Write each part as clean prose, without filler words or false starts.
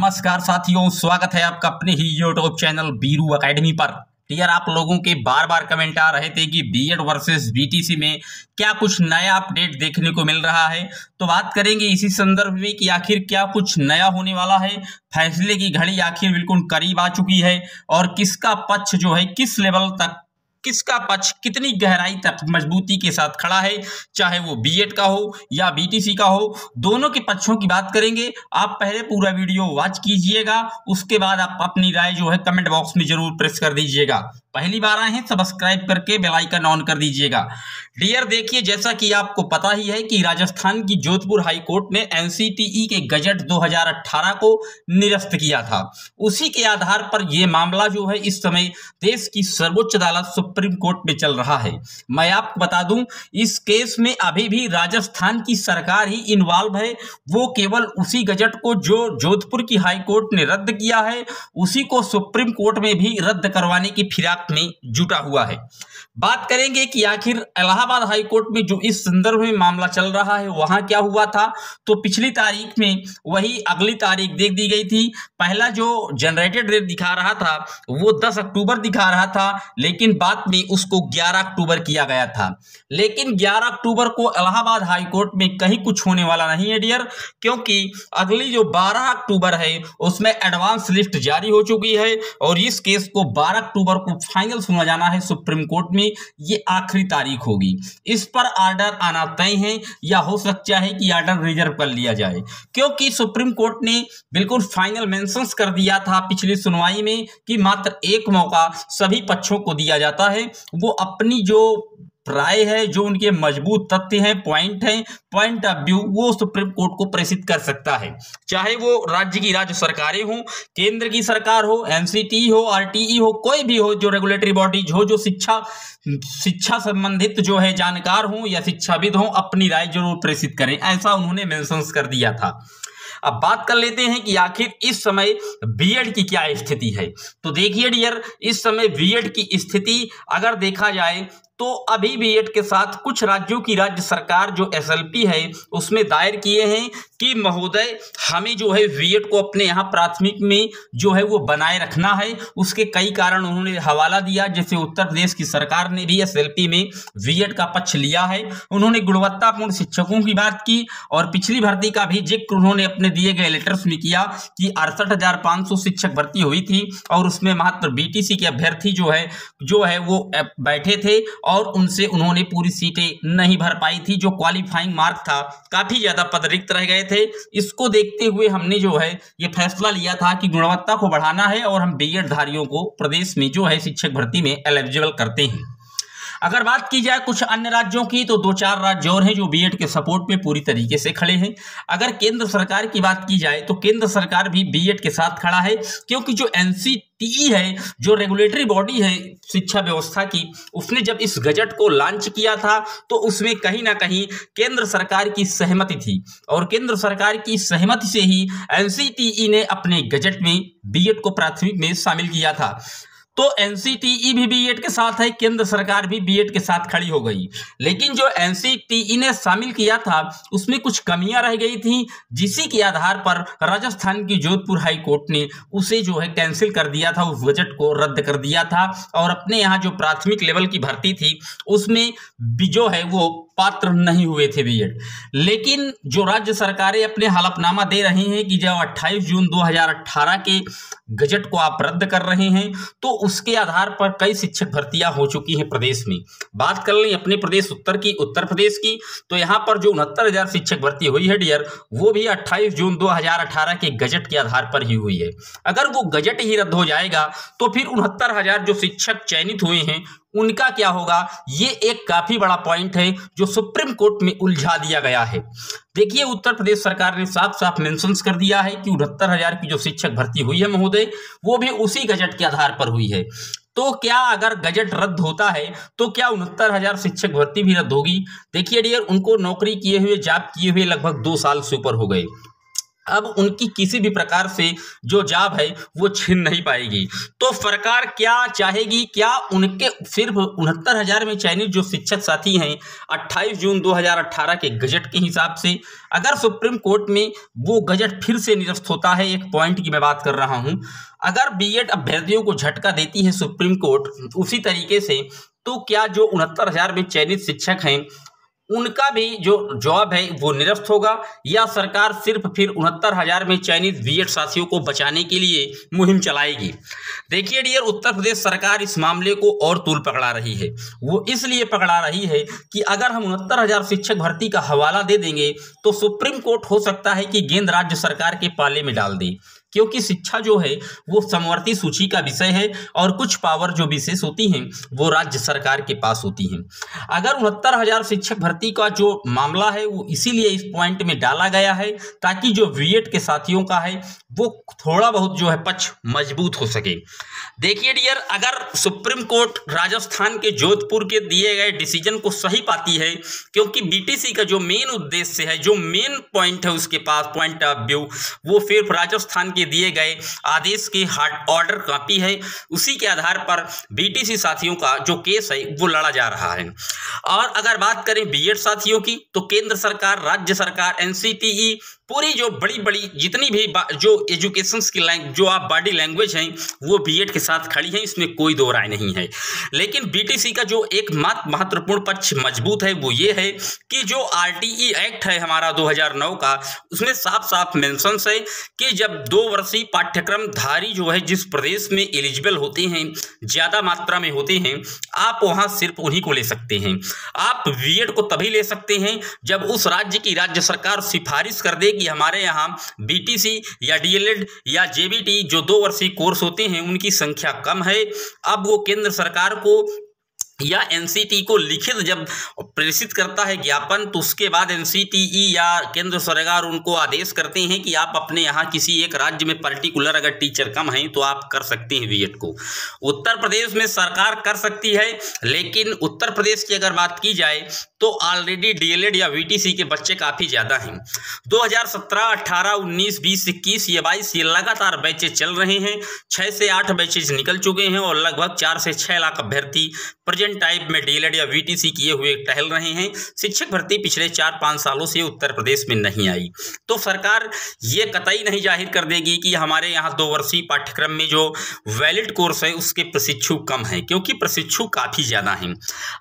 नमस्कार साथियों, स्वागत है आपका अपने ही यूट्यूब चैनल बीरू एकेडमी पर। यार आप लोगों के बार बार कमेंट आ रहे थे कि बीएड वर्सेस बीटीसी में क्या कुछ नया अपडेट देखने को मिल रहा है। तो बात करेंगे इसी संदर्भ में कि आखिर क्या कुछ नया होने वाला है। फैसले की घड़ी आखिर बिल्कुल करीब आ चुकी है और किसका पक्ष जो है किस लेवल तक, किसका पक्ष कितनी गहराई तक मजबूती के साथ खड़ा है, चाहे वो बीएड का हो या बीटीसी का हो, दोनों के पक्षों की बात करेंगे। आप पहले पूरा वीडियो वॉच कीजिएगा, उसके बाद आप अपनी राय जो है कमेंट बॉक्स में जरूर प्रेस कर दीजिएगा। पहली बार आए हैं सब्सक्राइब करके बेल आइकन ऑन कर दीजिएगा। डियर देखिए, जैसा कि आपको पता ही है कि राजस्थान की जोधपुर हाई कोर्ट ने एनसीटीई के गजट 2018 को निरस्त किया था। उसी के आधार पर यह मामला जो है इस समय देश की सर्वोच्च अदालत सुप्रीम कोर्ट में चल रहा है। मैं आपको बता दूं, इस केस में अभी भी राजस्थान की सरकार ही इन्वॉल्व है। वो केवल उसी गजट को जो जोधपुर की हाई कोर्ट ने रद्द किया है, उसी को सुप्रीम कोर्ट में भी रद्द करवाने की फिराक में जुटा हुआ है। बात करेंगे कि आखिर इलाहाबाद हाई कोर्ट में जो इस संदर्भ में मामला चल रहा है वहां क्या हुआ था। तो पिछली तारीख में वही अगली तारीख देख दी गई थी। पहला जो जनरेटेड डेट दिखा रहा था वो 10 अक्टूबर दिखा रहा था, लेकिन बाद में उसको 11 अक्टूबर किया गया था। लेकिन 11 अक्टूबर को इलाहाबाद हाई कोर्ट में कहीं कुछ होने वाला नहीं है डियर, क्योंकि अगली जो 12 अक्टूबर है उसमें एडवांस लिस्ट जारी हो चुकी है और इस केस को 12 अक्टूबर को फाइनल सुना जाना है सुप्रीम कोर्ट में। ये आखिरी तारीख होगी। इस पर ऑर्डर आना तय है या हो सकता है कि ऑर्डर रिजर्व कर लिया जाए, क्योंकि सुप्रीम कोर्ट ने बिल्कुल फाइनल मेंशंस कर दिया था पिछली सुनवाई में कि मात्र एक मौका सभी पक्षों को दिया जाता है। वो अपनी जो राय है, जो उनके मजबूत तथ्य हैं, पॉइंट ऑफ व्यू, वो सुप्रीम कोर्ट को प्रेषित कर सकता है। चाहे वो राज्य की राज्य सरकारें हो, केंद्र की सरकार हो, एनसीटी हो, आरटीई हो, कोई भी हो, जो रेगुलेटरी बॉडीज हो, जो शिक्षा संबंधित जो है जानकार हो या शिक्षाविद हो, अपनी राय जरूर प्रेषित करें, ऐसा उन्होंने मेंशंस कर दिया था। अब बात कर लेते हैं कि आखिर इस समय बीएड की क्या स्थिति है। तो देखिए डियर, इस समय बीएड की स्थिति अगर देखा जाए तो अभी बीएड के साथ कुछ राज्यों की राज्य सरकार जो एसएलपी है उसमें दायर किए हैं कि महोदय हमें जो है बीएड को अपने यहाँ प्राथमिक में जो है वो बनाए रखना है। उसके कई कारण उन्होंने हवाला दिया, जैसे उत्तर प्रदेश की सरकार ने भी एसएलपी में बीएड का पक्ष लिया है। उन्होंने गुणवत्तापूर्ण शिक्षकों की बात की और पिछली भर्ती का भी जिक्र उन्होंने अपने दिए गए लेटर्स में किया कि 68,500 शिक्षक भर्ती हुई थी और उसमें मात्र बीटीसी के अभ्यर्थी जो है वो बैठे थे और उनसे उन्होंने पूरी सीटें नहीं भर पाई थी। जो क्वालिफाइंग मार्क था, काफी ज्यादा पद रिक्त रह गए थे। इसको देखते हुए हमने जो है ये फैसला लिया था कि गुणवत्ता को बढ़ाना है और हम बीएड धारियों को प्रदेश में जो है शिक्षक भर्ती में एलिजिबल करते हैं। अगर बात की जाए कुछ अन्य राज्यों की, तो 2-4 राज्य और हैं जो बीएड के सपोर्ट में पूरी तरीके से खड़े हैं। अगर केंद्र सरकार की बात की जाए तो केंद्र सरकार भी बीएड के साथ खड़ा है, क्योंकि जो एनसीटीई है, जो रेगुलेटरी बॉडी है शिक्षा व्यवस्था की, उसने जब इस गजट को लॉन्च किया था तो उसमें कहीं ना कहीं केंद्र सरकार की सहमति थी और केंद्र सरकार की सहमति से ही एनसीटीई ने अपने गजट में बीएड को प्राथमिक में शामिल किया था। तो एनसीटीई भी बीएड के साथ है, केंद्र सरकार भी बीएड के साथ खड़ी हो गई। लेकिन जो एनसीटीई ने शामिल किया था उसमें कुछ कमियां रह गई थी, जिसी के आधार पर राजस्थान की जोधपुर हाई कोर्ट ने उसे जो है कैंसिल कर दिया था, उस बजट को रद्द कर दिया था और अपने यहाँ जो प्राथमिक लेवल की भर्ती थी उसमें भी जो है वो पात्र नहीं हुए थे बीएड। लेकिन जो राज्य सरकारें अपने हलफनामा दे रही हैं कि जब 28 जून 2018 के गजट को आप रद्द कर रहे हैं तो उसके आधार पर कई शिक्षक भर्तियां हो चुकी हैं प्रदेश में। बात कर लें अपने प्रदेश उत्तर प्रदेश की, तो यहाँ पर जो 69,000 शिक्षक भर्ती हुई है डियर, वो भी 28 जून 2018 के गजट के आधार पर ही हुई है। अगर वो गजट ही रद्द हो जाएगा तो फिर 69,000 जो शिक्षक चयनित हुए हैं उनका क्या होगा। ये एक काफी बड़ा पॉइंट है जो सुप्रीम कोर्ट में उलझा दिया गया है। देखिए, उत्तर प्रदेश सरकार ने साफ साफ मेंशंस कर दिया है कि 69,000 की जो शिक्षक भर्ती हुई है महोदय, वो भी उसी गजट के आधार पर हुई है। तो क्या अगर गजट रद्द होता है तो क्या 69,000 शिक्षक भर्ती भी रद्द होगी। देखिए डियर, उनको नौकरी किए हुए, जॉब किए हुए लगभग 2 साल से ऊपर हो गए। अब उनकी किसी भी प्रकार से जो जॉब है वो छीन नहीं पाएगी। तो सरकार क्या चाहेगी, क्या उनके सिर्फ 69,000 में चयनित जो शिक्षक साथी हैं 28 जून 2018 के गजट के हिसाब से अगर सुप्रीम कोर्ट में वो गजट फिर से निरस्त होता है, एक पॉइंट की मैं बात कर रहा हूं, अगर बीएड अभ्यर्थियों को झटका देती है सुप्रीम कोर्ट उसी तरीके से, तो क्या जो 69,000 में चयनित शिक्षक हैं उनका भी जो जॉब है वो निरस्त होगा, या सरकार सिर्फ फिर 69,000 में चयनित बीएड साथियों को बचाने के लिए मुहिम चलाएगी? देखिए डियर, उत्तर प्रदेश सरकार इस मामले को और तूल पकड़ा रही है। वो इसलिए पकड़ा रही है कि अगर हम 69,000 शिक्षक भर्ती का हवाला दे देंगे तो सुप्रीम कोर्ट हो सकता है कि गेंद राज्य सरकार के पाले में डाल दे, क्योंकि शिक्षा जो है वो समवर्ती सूची का विषय है और कुछ पावर जो विशेष होती हैं वो राज्य सरकार के पास होती हैं। अगर 69,000 शिक्षक भर्ती का जो मामला है वो इसीलिए इस पॉइंट में डाला गया है ताकि जो बीएड के साथियों का है वो थोड़ा बहुत जो है पक्ष मजबूत हो सके। देखिए डियर, अगर सुप्रीम कोर्ट राजस्थान के जोधपुर के दिए गए डिसीजन को सही पाती है, क्योंकि बीटीसी का जो मेन उद्देश्य है, जो मेन पॉइंट है उसके पास पॉइंट ऑफ व्यू, वो फिर राजस्थान के दिए गए आदेश की हार्ड ऑर्डर कॉपी है, उसी के आधार पर बीटीसी साथियों का जो केस है वो लड़ा जा रहा है। और अगर बात करें बीएड साथियों की तो केंद्र सरकार, राज्य सरकार, एनसीटीई, पूरी जो बड़ी बड़ी जितनी भी जो एजुकेशन की जो आप बॉडी लैंग्वेज हैं वो बीएड के साथ खड़ी हैं, इसमें कोई दो राय नहीं है। लेकिन बीटीसी का जो एक महत्वपूर्ण पक्ष मजबूत है वो ये है कि जो आरटीई एक्ट है हमारा 2009 का, उसमें साफ साफ मेंशन है कि जब 2 वर्षीय पाठ्यक्रम धारी जो है जिस प्रदेश में एलिजिबल होते हैं, ज़्यादा मात्रा में होते हैं, आप वहाँ सिर्फ उन्हीं को ले सकते हैं। आप बीएड को तभी ले सकते हैं जब उस राज्य की राज्य सरकार सिफारिश कर दे कि हमारे यहाँ बीटीसी या डीएलएड या जेबीटी जो 2 वर्षीय कोर्स होते हैं उनकी संख्या कम है। अब वो केंद्र सरकार को या एनसीटी को लिखित जब प्रेषित करता है ज्ञापन, तो उसके बाद एनसीटीई या केंद्र सरकार उनको आदेश करते हैं कि आप अपने यहाँ किसी एक राज्य में पर्टिकुलर अगर टीचर कम हैं तो आप कर सकते हैं बीएड को। उत्तर प्रदेश में सरकार कर सकती है, लेकिन उत्तर प्रदेश की अगर बात की जाए तो ऑलरेडी डीएलएड या बीटीसी के बच्चे काफ़ी ज़्यादा हैं। 2017, 18, 19, 20, 21 ये 22 ये लगातार बैचेज चल रहे हैं। 6 से 8 बैचेज निकल चुके हैं और लगभग 4 से 6 लाख अभ्यर्थी प्रेजेंट टाइम में डीएलएड या बीटीसी किए हुए टहल रहे हैं। शिक्षक भर्ती पिछले 4-5 सालों से उत्तर प्रदेश में नहीं आई, तो सरकार ये कतई नहीं जाहिर कर देगी कि हमारे यहाँ 2 वर्षीय पाठ्यक्रम में जो वैलिड कोर्स है उसके प्रशिक्षु कम हैं, क्योंकि प्रशिक्षु काफ़ी ज़्यादा हैं।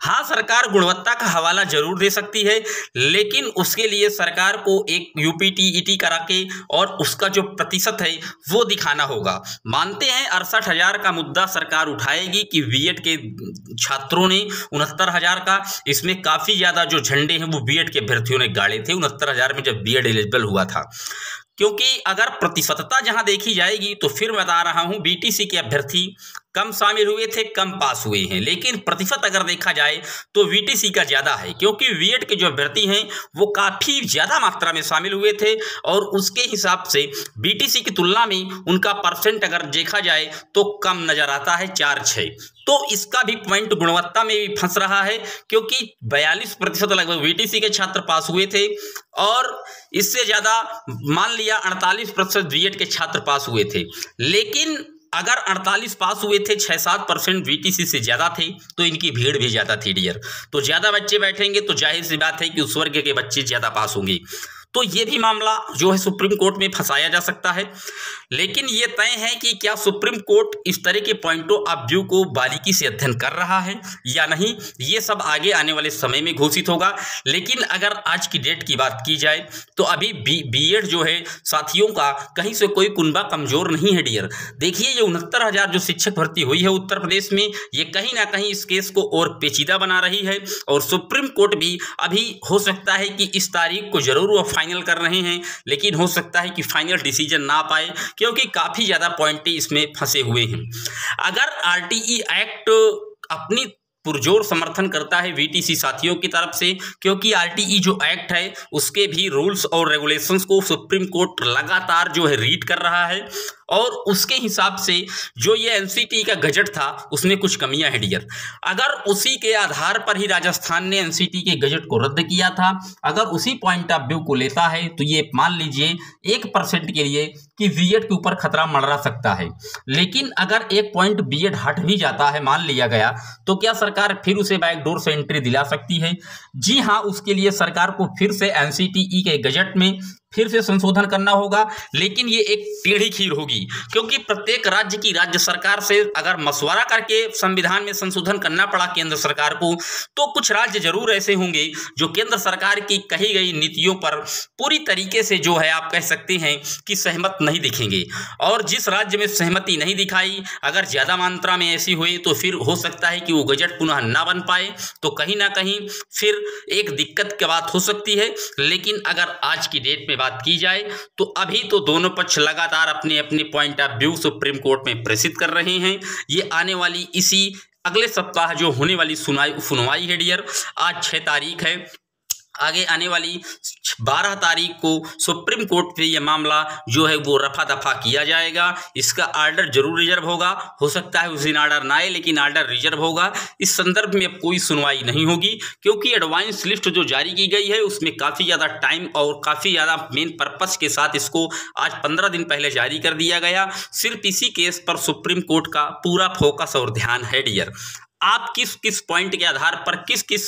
हाँ, सरकार गुणवत्ता का हवाला जरूर दे सकती है, लेकिन उसके लिए सरकार को एक यूपीटीईटी करा के और उसका जो प्रतिशत है वो दिखाना होगा। मानते हैं 68,000 का मुद्दा सरकार उठाएगी कि बीएड के छात्रों ने 69,000 का, इसमें काफ़ी ज़्यादा जो झंडे हैं वो बीएड के अभ्यर्थियों ने गाड़े थे 69,000 में जब बीएड एलिजिबल हुआ था। क्योंकि अगर प्रतिशतता जहां देखी जाएगी तो फिर बता रहा हूं बीटीसी के अभ्यर्थी कम शामिल हुए थे, कम पास हुए हैं, लेकिन प्रतिशत अगर देखा जाए तो बीटीसी का ज़्यादा है, क्योंकि बीएड के जो अभ्यर्थी हैं वो काफ़ी ज़्यादा मात्रा में शामिल हुए थे और उसके हिसाब से बीटीसी की तुलना में उनका परसेंट अगर देखा जाए तो कम नज़र आता है, 4-6। तो इसका भी पॉइंट गुणवत्ता में भी फंस रहा है, क्योंकि 42% लगभग बीटीसी के छात्र पास हुए थे और इससे ज़्यादा मान लिया 48% बीएड के छात्र पास हुए थे। लेकिन अगर 48 पास हुए थे, 6-7% बीटीसी से ज़्यादा थे, तो इनकी भीड़ भी ज़्यादा थी डियर। तो ज़्यादा बच्चे बैठेंगे तो जाहिर सी बात है कि उस वर्ग के बच्चे ज़्यादा पास होंगे। तो ये भी मामला जो है सुप्रीम कोर्ट में फंसाया जा सकता है, लेकिन ये तय है कि क्या सुप्रीम कोर्ट इस तरह के पॉइंटों ऑफ व्यू को बारीकी से अध्ययन कर रहा है या नहीं, ये सब आगे आने वाले समय में घोषित होगा। लेकिन अगर आज की डेट की बात की जाए तो अभी बीएड जो है साथियों का कहीं से कोई कुनबा कमज़ोर नहीं है डियर। देखिए, ये 69,000 जो शिक्षक भर्ती हुई है उत्तर प्रदेश में, ये कहीं ना कहीं इस केस को और पेचीदा बना रही है और सुप्रीम कोर्ट भी अभी हो सकता है कि इस तारीख को जरूर वो फाइनल कर रहे हैं, लेकिन हो सकता है कि फाइनल डिसीजन ना पाए, क्योंकि काफ़ी ज़्यादा पॉइंट इसमें फंसे हुए हैं। अगर आरटीई एक्ट अपनी पुरजोर समर्थन करता है वीटीसी साथियों की तरफ से, क्योंकि आरटीई जो एक्ट है उसके भी रूल्स और रेगुलेशंस को सुप्रीम कोर्ट लगातार जो है रीड कर रहा है और उसके हिसाब से जो ये एनसीटी का गजट था उसमें कुछ कमियां हैं डियर। अगर उसी के आधार पर ही राजस्थान ने एनसीटी के गजट को रद्द किया था, अगर उसी पॉइंट ऑफ व्यू को लेता है तो ये मान लीजिए 1% के लिए कि बीएड के ऊपर खतरा मंडरा सकता है। लेकिन अगर 1 पॉइंट बीएड हट भी जाता है, मान लिया गया, तो क्या सरकार फिर उसे बैकडोर से एंट्री दिला सकती है? जी हाँ, उसके लिए सरकार को फिर से एनसीटीई के गजट में फिर से संशोधन करना होगा, लेकिन ये एक टेढ़ी खीर होगी, क्योंकि प्रत्येक राज्य की राज्य सरकार से अगर मशवरा करके संविधान में संशोधन करना पड़ा केंद्र सरकार को, तो कुछ राज्य जरूर ऐसे होंगे जो केंद्र सरकार की कही गई नीतियों पर पूरी तरीके से जो है आप कह सकते हैं कि सहमत नहीं दिखेंगे। और जिस राज्य में सहमति नहीं दिखाई, अगर ज्यादा मात्रा में ऐसी हुई तो फिर हो सकता है कि वो गजट पुनः ना बन पाए, तो कहीं ना कहीं फिर एक दिक्कत की बात हो सकती है। लेकिन अगर आज की डेट में बात की जाए तो अभी तो दोनों पक्ष लगातार अपने अपने point of view supreme court में प्रेषित कर रहे हैं। ये आने वाली इसी अगले सप्ताह जो होने वाली सुनवाई है डियर, आज 6 तारीख है, आगे आने वाली 12 तारीख को सुप्रीम कोर्ट पे यह मामला जो है वो रफा दफा किया जाएगा। इसका आर्डर जरूर रिजर्व होगा, हो सकता है उस दिन आर्डर ना आए लेकिन आर्डर रिजर्व होगा। इस संदर्भ में अब कोई सुनवाई नहीं होगी, क्योंकि एडवांस लिस्ट जो जारी की गई है उसमें काफ़ी ज़्यादा टाइम और काफ़ी ज़्यादा मेन पर्पस के साथ इसको आज 15 दिन पहले जारी कर दिया गया। सिर्फ इसी केस पर सुप्रीम कोर्ट का पूरा फोकस और ध्यान है डियर। आप किस किस पॉइंट के आधार पर किस किस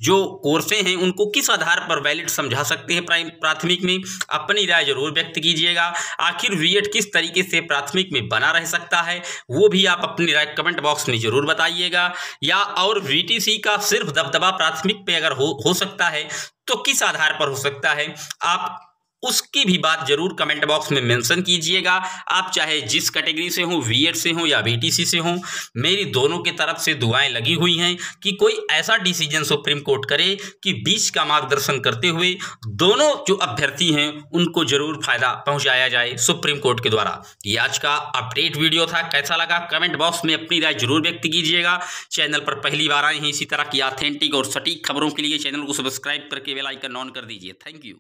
जो कोर्सें हैं उनको किस आधार पर वैलिड समझा सकते हैं प्राथमिक में, अपनी राय जरूर व्यक्त कीजिएगा। आखिर बीएड किस तरीके से प्राथमिक में बना रह सकता है वो भी आप अपनी राय कमेंट बॉक्स में जरूर बताइएगा। या और वीटीसी का सिर्फ दबदबा प्राथमिक पे अगर हो सकता है तो किस आधार पर हो सकता है, आप उसकी भी बात जरूर कमेंट बॉक्स में मेंशन कीजिएगा। आप चाहे जिस कैटेगरी से हो, बीएड से हो या बीटीसी से हो, मेरी दोनों की तरफ से दुआएं लगी हुई हैं कि कोई ऐसा डिसीजन सुप्रीम कोर्ट करे कि बीच का मार्गदर्शन करते हुए दोनों जो अभ्यर्थी हैं उनको जरूर फायदा पहुंचाया जाए सुप्रीम कोर्ट के द्वारा। ये आज का अपडेट वीडियो था, कैसा लगा कमेंट बॉक्स में अपनी राय जरूर व्यक्त कीजिएगा। चैनल पर पहली बार आए हैं इसी तरह की ऑथेंटिक और सटीक खबरों के लिए चैनल को सब्सक्राइब करके बेल आइकन ऑन कर दीजिए। Thank you.